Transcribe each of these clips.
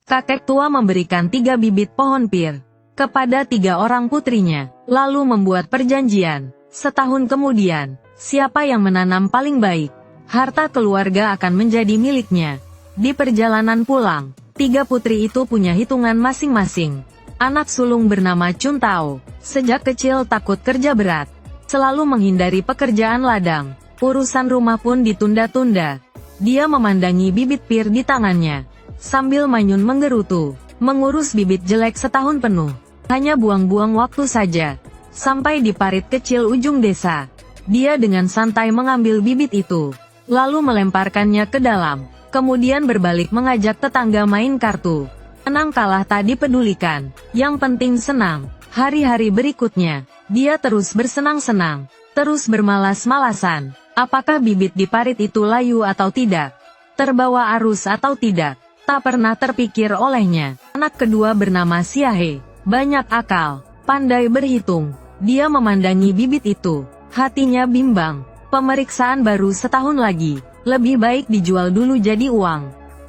Kakek tua memberikan 3 bibit pohon pir kepada 3 orang putrinya, lalu membuat perjanjian. Setahun kemudian, siapa yang menanam paling baik, harta keluarga akan menjadi miliknya. Di perjalanan pulang, 3 putri itu punya hitungan masing-masing. Anak sulung bernama Chun Tao, sejak kecil takut kerja berat, selalu menghindari pekerjaan ladang. Urusan rumah pun ditunda-tunda. Dia memandangi bibit pir di tangannya, sambil manyun menggerutu. Mengurus bibit jelek setahun penuh, hanya buang-buang waktu saja. Sampai di parit kecil ujung desa, dia dengan santai mengambil bibit itu, lalu melemparkannya ke dalam, kemudian berbalik mengajak tetangga main kartu. Menang kalah tak dipedulikan, yang penting senang. Hari-hari berikutnya, dia terus bersenang-senang, terus bermalas-malasan. Apakah bibit di parit itu layu atau tidak? Terbawa arus atau tidak? Tak pernah terpikir olehnya. Anak kedua bernama Xiahe, banyak akal, pandai berhitung. Dia memandangi bibit itu, hatinya bimbang. Pemeriksaan baru setahun lagi, lebih baik dijual dulu jadi uang.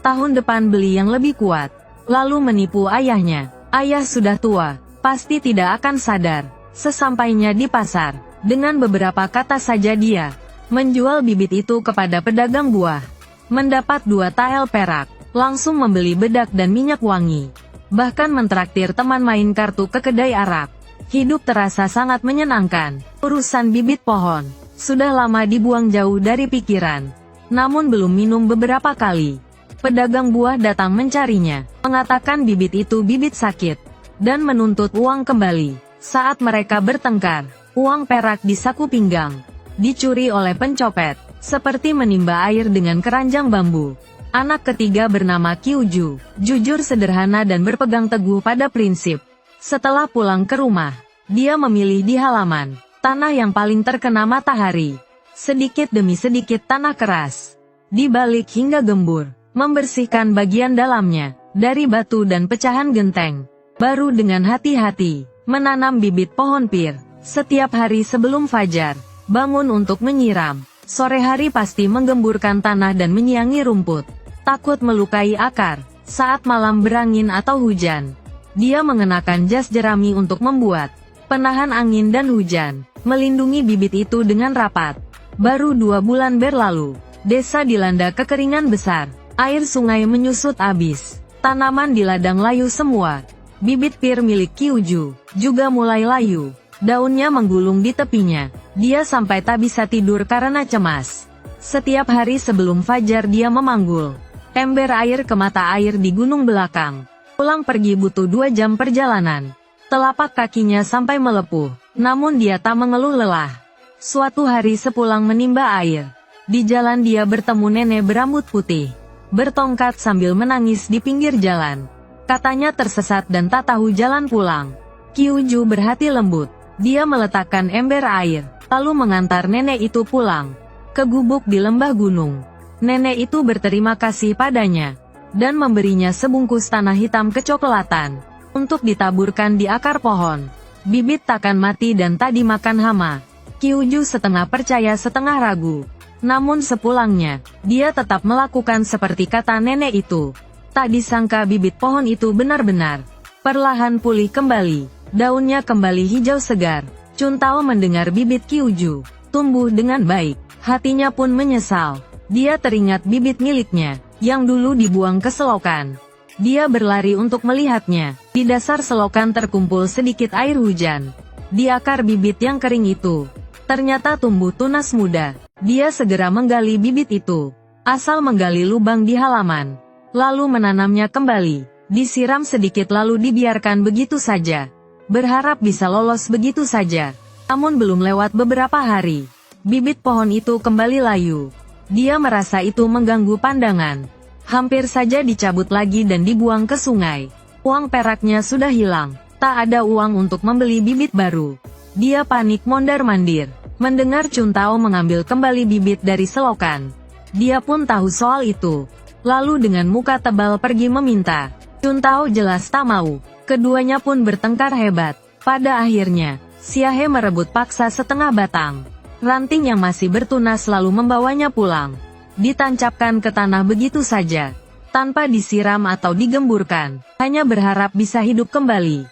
Tahun depan beli yang lebih kuat. Lalu menipu ayahnya. Ayah sudah tua, pasti tidak akan sadar. Sesampainya di pasar, dengan beberapa kata saja dia menjual bibit itu kepada pedagang buah. Mendapat 2 tael perak, langsung membeli bedak dan minyak wangi. Bahkan mentraktir teman main kartu ke kedai arak. Hidup terasa sangat menyenangkan. Urusan bibit pohon sudah lama dibuang jauh dari pikiran. Namun belum minum beberapa kali, pedagang buah datang mencarinya, mengatakan bibit itu bibit sakit, dan menuntut uang kembali. Saat mereka bertengkar, uang perak di saku pinggang dicuri oleh pencopet, seperti menimba air dengan keranjang bambu. Anak ketiga bernama Qiuju, jujur sederhana dan berpegang teguh pada prinsip. Setelah pulang ke rumah, dia memilih di halaman, tanah yang paling terkena matahari. Sedikit demi sedikit tanah keras, dibalik hingga gembur, membersihkan bagian dalamnya, dari batu dan pecahan genteng. Baru dengan hati-hati, menanam bibit pohon pir. Setiap hari sebelum fajar, bangun untuk menyiram. Sore hari pasti menggemburkan tanah dan menyiangi rumput. Takut melukai akar, saat malam berangin atau hujan. Dia mengenakan jas jerami untuk membuat penahan angin dan hujan, melindungi bibit itu dengan rapat. Baru 2 bulan berlalu, desa dilanda kekeringan besar. Air sungai menyusut habis, tanaman di ladang layu semua. Bibit pir milik Qiuju juga mulai layu, daunnya menggulung di tepinya. Dia sampai tak bisa tidur karena cemas. Setiap hari sebelum fajar dia memanggul ember air ke mata air di gunung belakang. Pulang pergi butuh 2 jam perjalanan. Telapak kakinya sampai melepuh, namun dia tak mengeluh lelah. Suatu hari sepulang menimba air, di jalan dia bertemu nenek berambut putih, bertongkat sambil menangis di pinggir jalan. Katanya tersesat dan tak tahu jalan pulang. Qiuju berhati lembut. Dia meletakkan ember air, lalu mengantar nenek itu pulang ke gubuk di lembah gunung. Nenek itu berterima kasih padanya, dan memberinya sebungkus tanah hitam kecoklatan, untuk ditaburkan di akar pohon. Bibit takkan mati dan tak dimakan hama. Qiuju setengah percaya setengah ragu. Namun sepulangnya, dia tetap melakukan seperti kata nenek itu. Tak disangka bibit pohon itu benar-benar perlahan pulih kembali. Daunnya kembali hijau segar. Chun Tao mendengar bibit Qiuju tumbuh dengan baik. Hatinya pun menyesal. Dia teringat bibit miliknya, yang dulu dibuang ke selokan. Dia berlari untuk melihatnya. Di dasar selokan terkumpul sedikit air hujan. Di akar bibit yang kering itu, ternyata tumbuh tunas muda. Dia segera menggali bibit itu. Asal menggali lubang di halaman, lalu menanamnya kembali. Disiram sedikit lalu dibiarkan begitu saja, berharap bisa lolos begitu saja. Namun belum lewat beberapa hari, bibit pohon itu kembali layu. Dia merasa itu mengganggu pandangan. Hampir saja dicabut lagi dan dibuang ke sungai. Uang peraknya sudah hilang, tak ada uang untuk membeli bibit baru. Dia panik mondar-mandir, mendengar Chun Tao mengambil kembali bibit dari selokan. Dia pun tahu soal itu, lalu dengan muka tebal pergi meminta. Chun Tao jelas tak mau. Keduanya pun bertengkar hebat. Pada akhirnya, Xiahe merebut paksa setengah batang ranting yang masih bertunas lalu membawanya pulang. Ditancapkan ke tanah begitu saja. tanpa disiram atau digemburkan, hanya berharap bisa hidup kembali.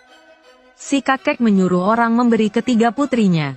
Si kakek menyuruh orang memberi ketiga putrinya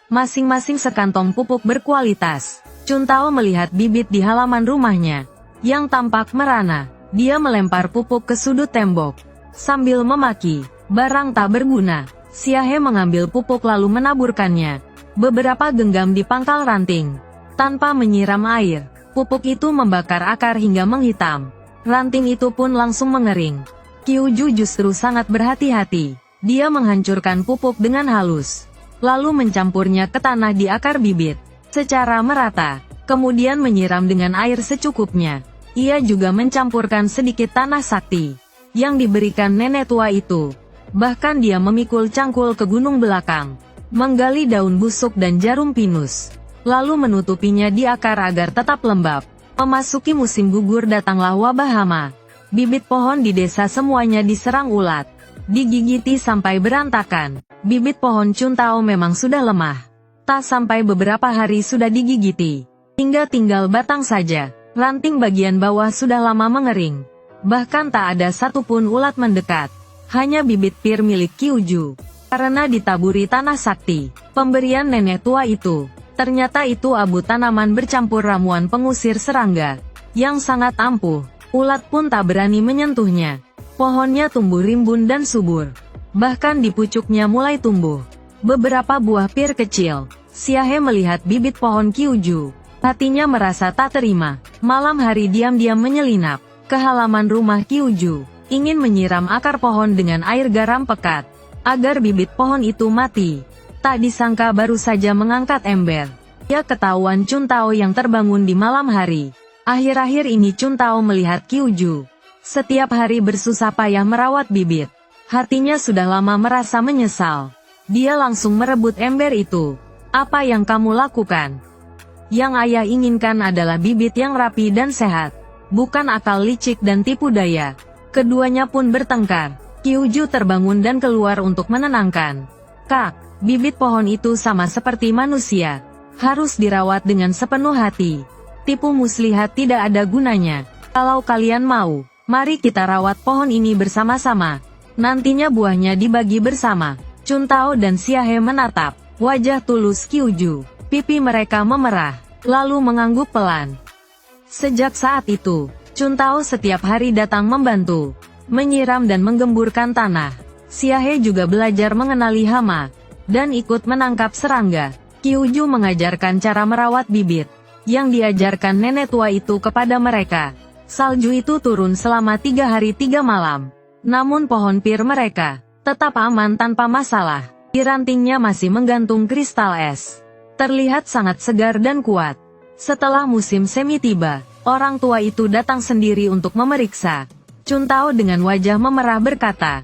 masing-masing sekantong pupuk berkualitas. Chuntao melihat bibit di halaman rumahnya yang tampak merana. Dia melempar pupuk ke sudut tembok sambil memaki, "Barang tak berguna." Xia He mengambil pupuk lalu menaburkannya beberapa genggam di pangkal ranting. Tanpa menyiram air, pupuk itu membakar akar hingga menghitam. Ranting itu pun langsung mengering. Qiuju justru sangat berhati-hati. Dia menghancurkan pupuk dengan halus, lalu mencampurnya ke tanah di akar bibit secara merata, kemudian menyiram dengan air secukupnya. Ia juga mencampurkan sedikit tanah sakti yang diberikan nenek tua itu. Bahkan dia memikul cangkul ke gunung belakang, menggali daun busuk dan jarum pinus, lalu menutupinya di akar agar tetap lembab. Memasuki musim gugur datanglah wabah hama. Bibit pohon di desa semuanya diserang ulat, digigiti sampai berantakan. Bibit pohon Chuntao memang sudah lemah. Tak sampai beberapa hari sudah digigiti, hingga tinggal batang saja. Ranting bagian bawah sudah lama mengering. Bahkan tak ada satupun ulat mendekat. Hanya bibit pir milik Qiuju. Karena ditaburi tanah sakti, pemberian nenek tua itu. Ternyata itu abu tanaman bercampur ramuan pengusir serangga, yang sangat ampuh. Ulat pun tak berani menyentuhnya. Pohonnya tumbuh rimbun dan subur. Bahkan di pucuknya mulai tumbuh beberapa buah pir kecil. Xia He melihat bibit pohon Qiuju. Hatinya merasa tak terima. Malam hari diam-diam menyelinap ke halaman rumah Qiuju, ingin menyiram akar pohon dengan air garam pekat, agar bibit pohon itu mati. Tak disangka baru saja mengangkat ember, ia ketahuan Chuntao yang terbangun di malam hari. Akhir-akhir ini Chuntao melihat Qiuju setiap hari bersusah payah merawat bibit. Hatinya sudah lama merasa menyesal. Dia langsung merebut ember itu. "Apa yang kamu lakukan?" "Yang ayah inginkan adalah bibit yang rapi dan sehat, bukan akal licik dan tipu daya." Keduanya pun bertengkar. Qiuju terbangun dan keluar untuk menenangkan. "Kak, bibit pohon itu sama seperti manusia, harus dirawat dengan sepenuh hati. Tipu muslihat tidak ada gunanya. Kalau kalian mau, mari kita rawat pohon ini bersama-sama. Nantinya buahnya dibagi bersama." Chuntao dan Xia He menatap wajah tulus Qiuju. Pipi mereka memerah, lalu mengangguk pelan. Sejak saat itu, Chuntao setiap hari datang membantu, menyiram dan menggemburkan tanah. Xia He juga belajar mengenali hama, dan ikut menangkap serangga. Qiuju mengajarkan cara merawat bibit, yang diajarkan nenek tua itu kepada mereka. Salju itu turun selama 3 hari 3 malam. Namun pohon pir mereka tetap aman tanpa masalah. Di rantingnya masih menggantung kristal es. Terlihat sangat segar dan kuat. Setelah musim semi tiba, orang tua itu datang sendiri untuk memeriksa. Chuntao dengan wajah memerah berkata,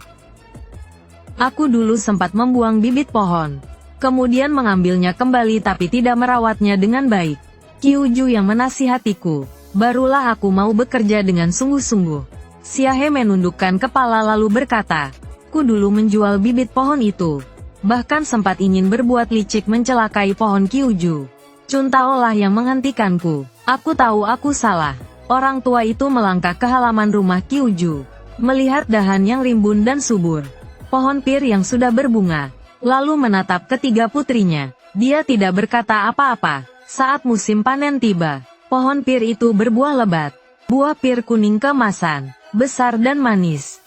"Aku dulu sempat membuang bibit pohon, kemudian mengambilnya kembali tapi tidak merawatnya dengan baik. Qiuju yang menasihatiku, barulah aku mau bekerja dengan sungguh-sungguh." Xia He menundukkan kepala lalu berkata, "Ku dulu menjual bibit pohon itu. Bahkan sempat ingin berbuat licik mencelakai pohon Qiuju. Chuntao lah yang menghentikanku. Aku tahu aku salah." Orang tua itu melangkah ke halaman rumah Qiuju, melihat dahan yang rimbun dan subur, pohon pir yang sudah berbunga, lalu menatap ketiga putrinya. Dia tidak berkata apa-apa. Saat musim panen tiba, pohon pir itu berbuah lebat. Buah pir kuning keemasan, besar dan manis.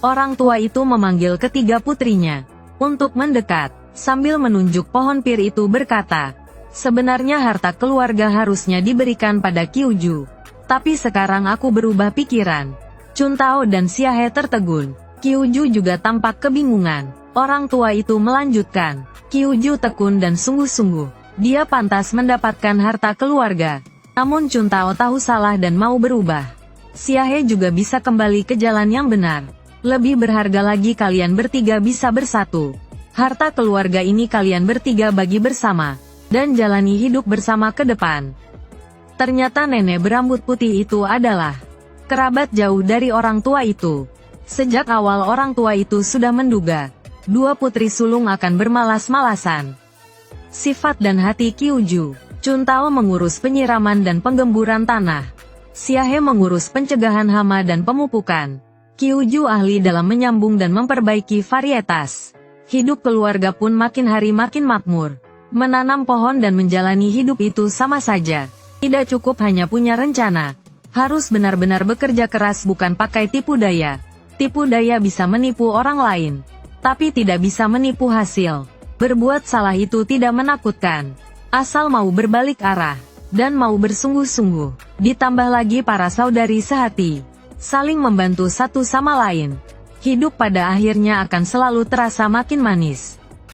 Orang tua itu memanggil ketiga putrinya untuk mendekat, sambil menunjuk pohon pir itu berkata, "Sebenarnya harta keluarga harusnya diberikan pada Qiuju. Tapi sekarang aku berubah pikiran." Chuntao dan Xia He tertegun. Qiuju juga tampak kebingungan. Orang tua itu melanjutkan, "Qiuju tekun dan sungguh-sungguh. Dia pantas mendapatkan harta keluarga. Namun Chuntao tahu salah dan mau berubah. Xia He juga bisa kembali ke jalan yang benar. Lebih berharga lagi kalian bertiga bisa bersatu. Harta keluarga ini kalian bertiga bagi bersama, dan jalani hidup bersama ke depan." Ternyata nenek berambut putih itu adalah kerabat jauh dari orang tua itu. Sejak awal orang tua itu sudah menduga, dua putri sulung akan bermalas-malasan. Sifat dan hati Qiuju, Chuntao mengurus penyiraman dan penggemburan tanah. Xiahe mengurus pencegahan hama dan pemupukan. Qiuju ahli dalam menyambung dan memperbaiki varietas. Hidup keluarga pun makin hari makin makmur. Menanam pohon dan menjalani hidup itu sama saja. Tidak cukup hanya punya rencana. Harus benar-benar bekerja keras, bukan pakai tipu daya. Tipu daya bisa menipu orang lain, tapi tidak bisa menipu hasil. Berbuat salah itu tidak menakutkan. Asal mau berbalik arah, dan mau bersungguh-sungguh. Ditambah lagi para saudari sehati. Saling membantu satu sama lain. Hidup pada akhirnya akan selalu terasa makin manis.